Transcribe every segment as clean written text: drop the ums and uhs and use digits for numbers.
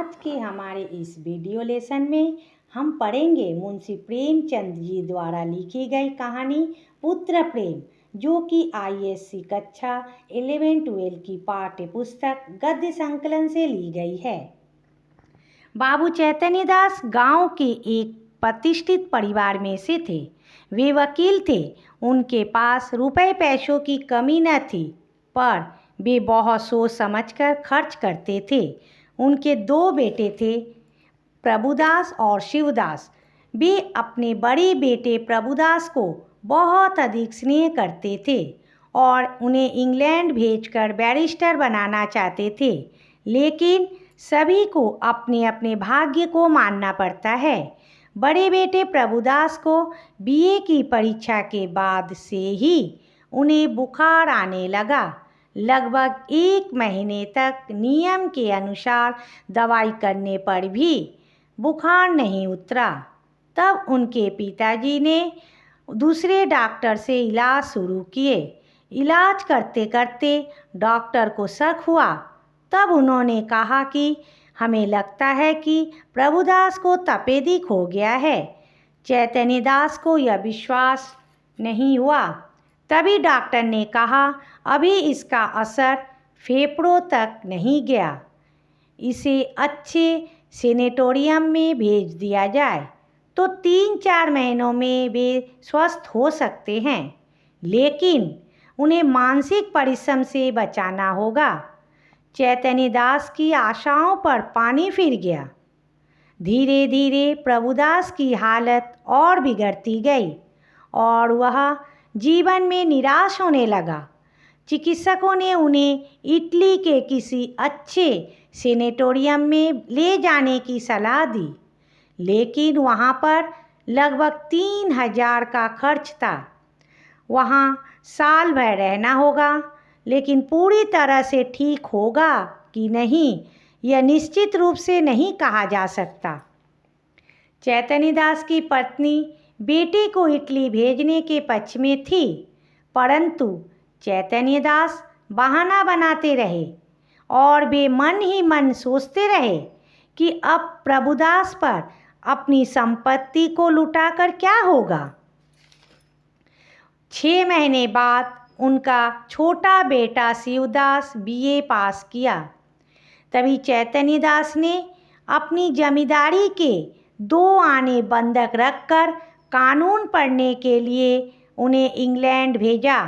आज के हमारे इस वीडियो लेसन में हम पढ़ेंगे मुंशी प्रेमचंद जी द्वारा लिखी गई कहानी पुत्र प्रेम, जो कि ISC कक्षा 11-12 की पाठ्य पुस्तक गद्य संकलन से ली गई है। बाबू चैतन्य दास गांव के एक प्रतिष्ठित परिवार में से थे। वे वकील थे। उनके पास रुपए पैसों की कमी न थी, पर वे बहुत सोच समझकर खर्च करते थे। उनके 2 बेटे थे, प्रभुदास और शिवदास। वे अपने बड़े बेटे प्रभुदास को बहुत अधिक स्नेह करते थे और उन्हें इंग्लैंड भेजकर बैरिस्टर बनाना चाहते थे, लेकिन सभी को अपने अपने भाग्य को मानना पड़ता है। बड़े बेटे प्रभुदास को BA की परीक्षा के बाद से ही उन्हें बुखार आने लगा। लगभग 1 महीने तक नियम के अनुसार दवाई करने पर भी बुखार नहीं उतरा। तब उनके पिताजी ने दूसरे डॉक्टर से इलाज शुरू किए। इलाज करते करते डॉक्टर को शक हुआ। तब उन्होंने कहा कि हमें लगता है कि प्रभुदास को तपेदिक हो गया है। चैतन्य दास को यह विश्वास नहीं हुआ। तभी डॉक्टर ने कहा, अभी इसका असर फेफड़ों तक नहीं गया, इसे अच्छे सेनेटोरियम में भेज दिया जाए तो 3-4 महीनों में वे स्वस्थ हो सकते हैं, लेकिन उन्हें मानसिक परिश्रम से बचाना होगा। चैतन्य दास की आशाओं पर पानी फिर गया। धीरे धीरे प्रभुदास की हालत और बिगड़ती गई और वह जीवन में निराश होने लगा। चिकित्सकों ने उन्हें इटली के किसी अच्छे सेनेटोरियम में ले जाने की सलाह दी, लेकिन वहाँ पर लगभग 3000 का खर्च था। वहाँ साल भर रहना होगा, लेकिन पूरी तरह से ठीक होगा कि नहीं, यह निश्चित रूप से नहीं कहा जा सकता। चैतन्य दास की पत्नी बेटे को इटली भेजने के पक्ष में थी, परंतु चैतन्य दास बहाना बनाते रहे और वे मन ही मन सोचते रहे कि अब प्रभुदास पर अपनी संपत्ति को लुटाकर क्या होगा। 6 महीने बाद उनका छोटा बेटा शिवदास BA पास किया। तभी चैतन्य दास ने अपनी जमींदारी के 2 आने बंधक रखकर कानून पढ़ने के लिए उन्हें इंग्लैंड भेजा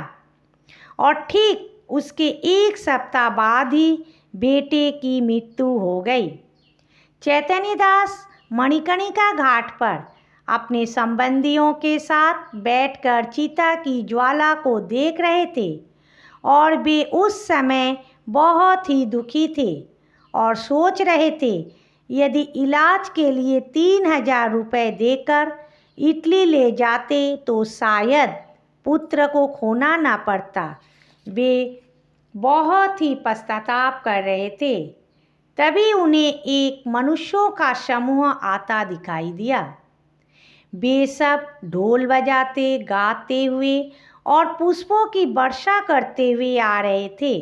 और ठीक उसके 1 सप्ताह बाद ही बेटे की मृत्यु हो गई। चैतन्य दास मणिकर्णिका घाट पर अपने संबंधियों के साथ बैठकर चिता की ज्वाला को देख रहे थे और वे उस समय बहुत ही दुखी थे और सोच रहे थे, यदि इलाज के लिए 3000 रुपये देकर इटली ले जाते तो शायद पुत्र को खोना ना पड़ता। वे बहुत ही पश्चाताप कर रहे थे। तभी उन्हें एक मनुष्यों का समूह आता दिखाई दिया। वे सब ढोल बजाते, गाते हुए और पुष्पों की वर्षा करते हुए आ रहे थे।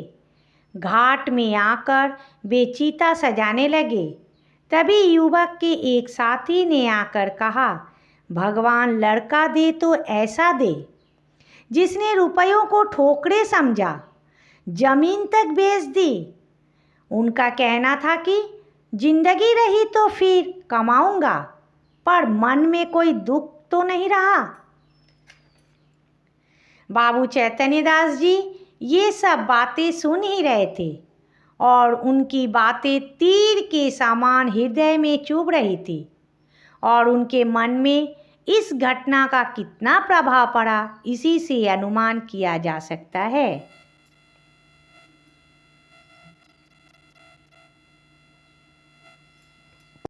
घाट में आकर वे चिता सजाने लगे। तभी युवक के एक साथी ने आकर कहा, भगवान लड़का दे तो ऐसा दे जिसने रुपयों को ठोकरे समझा, जमीन तक बेच दी। उनका कहना था कि जिंदगी रही तो फिर कमाऊंगा, पर मन में कोई दुख तो नहीं रहा। बाबू चैतन्य दास जी ये सब बातें सुन ही रहे थे और उनकी बातें तीर के समान हृदय में चुभ रही थी और उनके मन में इस घटना का कितना प्रभाव पड़ा, इसी से अनुमान किया जा सकता है।